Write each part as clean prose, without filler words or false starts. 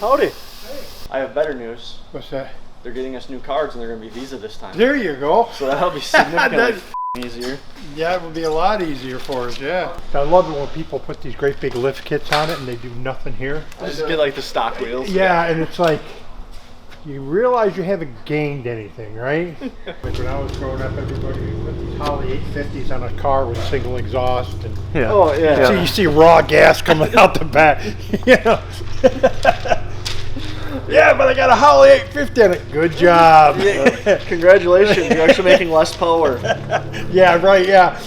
Howdy. Hey. I have better news. What's that? They're getting us new cards and they're going to be Visa this time. There you go. So that'll be significantly easier. Yeah, it will be a lot easier for us, yeah. I love it when people put these great big lift kits on it and they do nothing here. Just get like the stock wheels. Yeah, and it's like, you realize you haven't gained anything, right? Like when I was growing up, everybody would put these Holly 850s on a car with single exhaust. And yeah. Oh, yeah. So you see raw gas coming out the back. You know? Yeah, but I got a Holly 850 on it. Good job. Yeah. Congratulations, you're actually making less power. Yeah, right, yeah.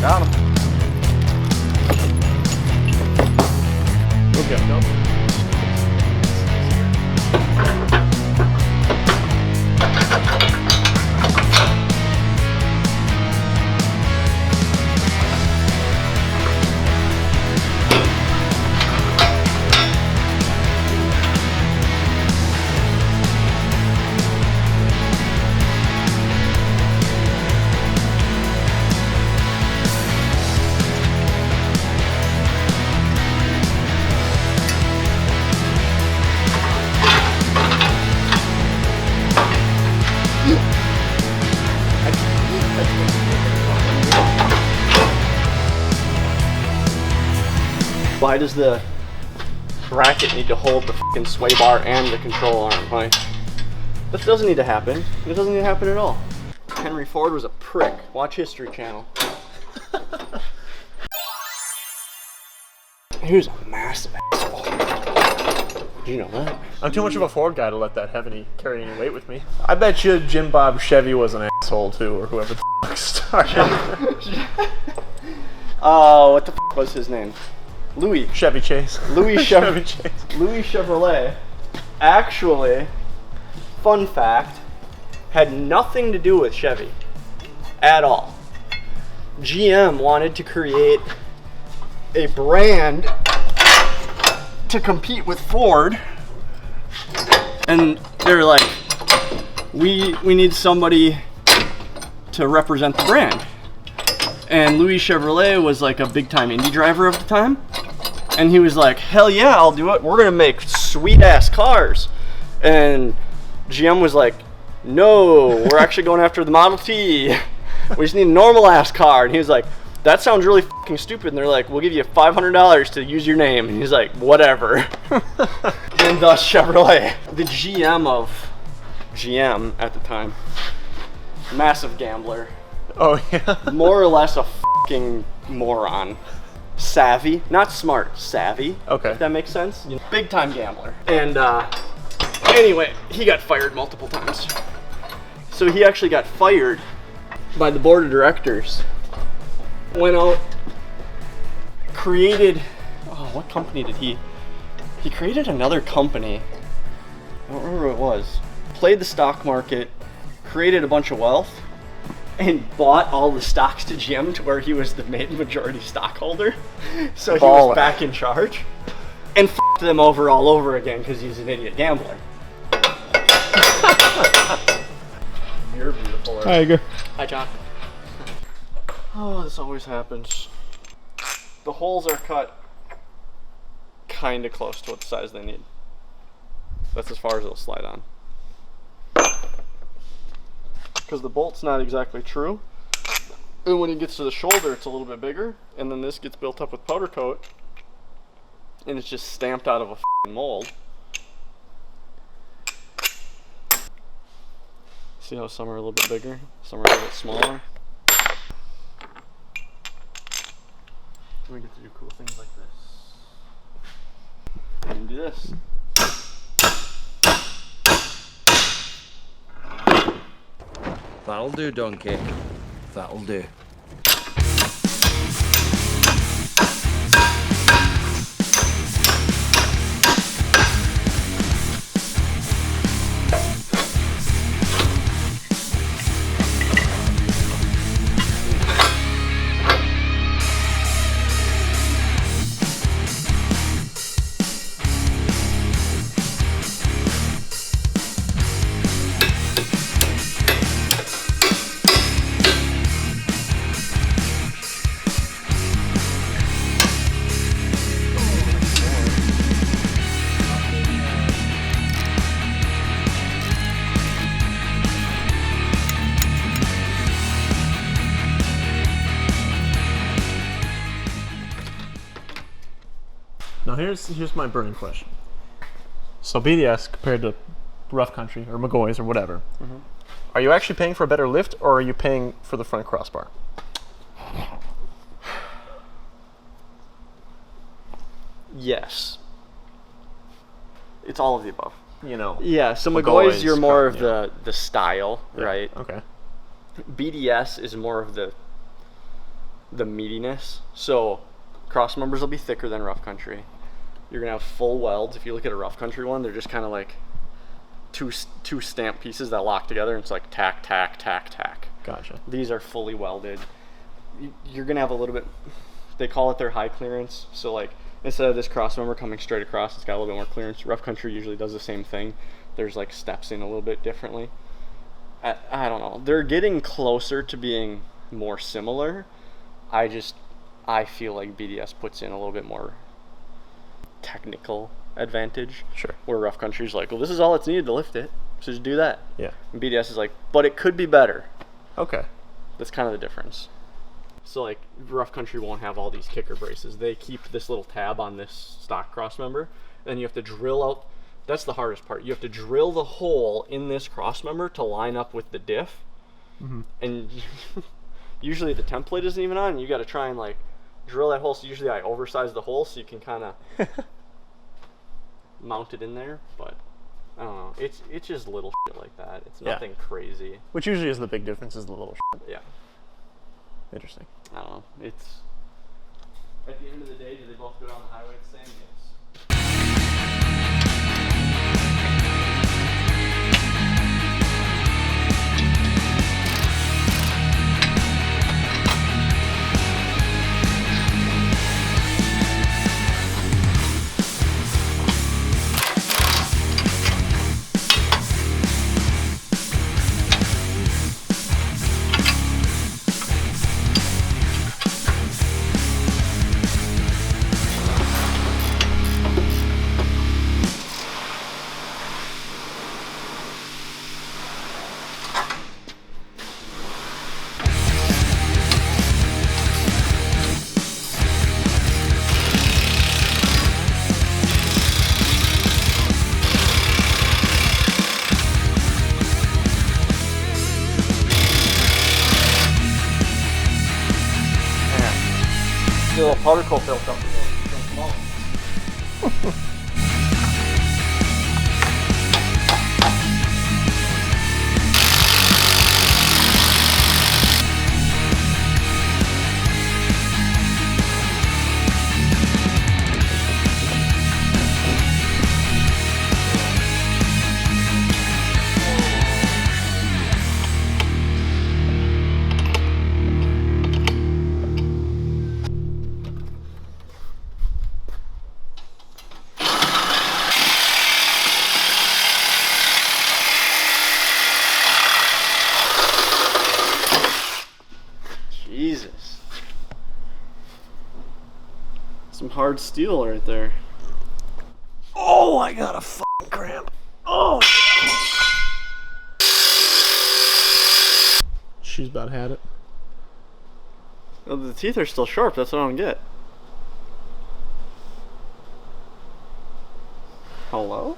Got him. We'll get them. Why does the bracket need to hold the fucking sway bar and the control arm? Like, this doesn't need to happen. It doesn't need to happen at all. Henry Ford was a prick. Watch History Channel. He was a massive asshole. Did you know that? I'm too much of a Ford guy to let that carry any weight with me. I bet you Jim Bob Chevy was an asshole too, or whoever the fuck started. What the fuck was his name? Louis. Chevy Chase. Louis Chevy Chase. Louis Chevrolet, actually, fun fact, had nothing to do with Chevy at all. GM wanted to create a brand to compete with Ford, and they're like, we need somebody to represent the brand. And Louis Chevrolet was like a big time Indy driver of the time. And he was like, hell yeah, I'll do it. We're going to make sweet ass cars. And GM was like, no, we're actually going after the Model T. We just need a normal ass car. And he was like, that sounds really fucking stupid. And they're like, we'll give you $500 to use your name. And he's like, whatever. And thus Chevrolet. The GM of GM at the time, massive gambler. Oh yeah. More or less a fucking moron. Savvy, not smart, savvy. Okay. If that makes sense. You know, big time gambler. And anyway, he got fired multiple times. So he actually got fired by the board of directors. Went out, created, what company did he created another company. I don't remember what it was. Played the stock market, created a bunch of wealth, and bought all the stocks to GM to where he was the majority stockholder. So he was back in charge. And f***ed them over all over again because he's an idiot gambler. You're beautiful. Hi, Igor. Hi, John. Oh, this always happens. The holes are cut kind of close to what the size they need. That's as far as it'll slide on. Because the bolt's not exactly true. And when it gets to the shoulder, it's a little bit bigger. And then this gets built up with powder coat. And it's just stamped out of a f***ing mold. See how some are a little bit bigger, some are a little bit smaller. We get to do cool things like this. And do this. That'll do, donkey. That'll do. here's my burning question. So BDS compared to Rough Country or McGoy's or whatever, are you actually paying for a better lift, or are you paying for the front crossbar? Yes. It's all of the above. You know. Yeah, so McGoy's McGoy's, you're more of yeah. the style, Yeah, right? Okay. BDS is more of the meatiness. So cross members will be thicker than Rough Country. You're gonna have full welds. If you look at a Rough Country one, they're just kind of like two stamp pieces that lock together, and it's like tack, tack, tack, tack. Gotcha. These are fully welded. You're gonna have a little bit. They call it their high clearance. So like instead of this cross member coming straight across, it's got a little bit more clearance. Rough Country usually does the same thing. There's like steps in a little bit differently. I don't know. They're getting closer to being more similar. I feel like BDS puts in a little bit more technical advantage. Sure. Where Rough Country's like, well, this is all it's needed to lift it, so just do that. Yeah. And BDS is like, but it could be better. Okay. That's kind of the difference. So like Rough Country won't have all these kicker braces. They keep this little tab on this stock cross member, and you have to drill out. That's the hardest part. You have to drill the hole in this cross member to line up with the diff. And usually the template isn't even on. You got to try and like drill that hole. So usually I oversize the hole so you can kind of mount it in there. But I don't know. It's just little shit like that. It's nothing crazy. Which usually is the big difference, is the little shit. Yeah. Interesting. I don't know. It's at the end of the day, do they both go down the highway the same? Yes. A little powder coat built up in the Jesus. Some hard steel right there. Oh, I got a fucking cramp. Oh. She's about had it. Well, the teeth are still sharp, that's what I don't get. Hello?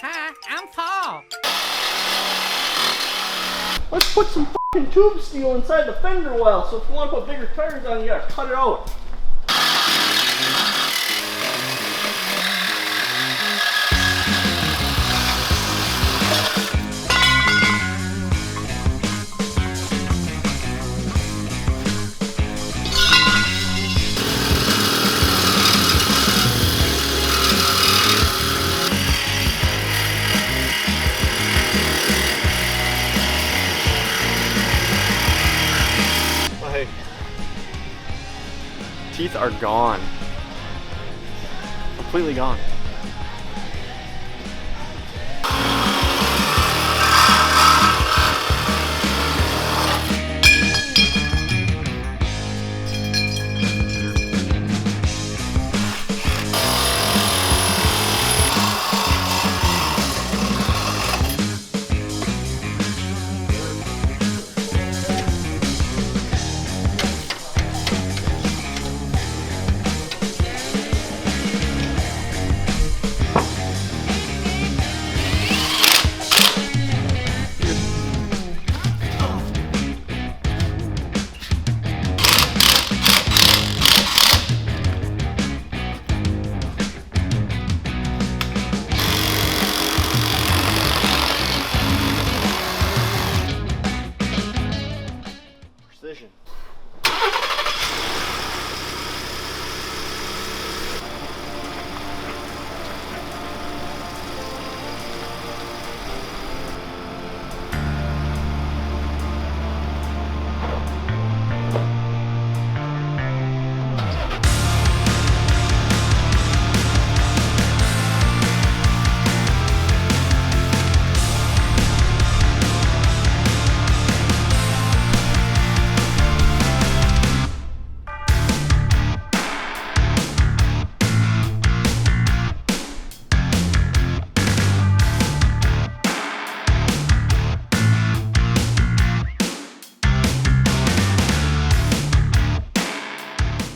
Hi, I'm Paul. Let's put some fucking tube steel inside the fender well, so if you want to put bigger tires on, you gotta cut it out. Teeth are gone. Completely gone.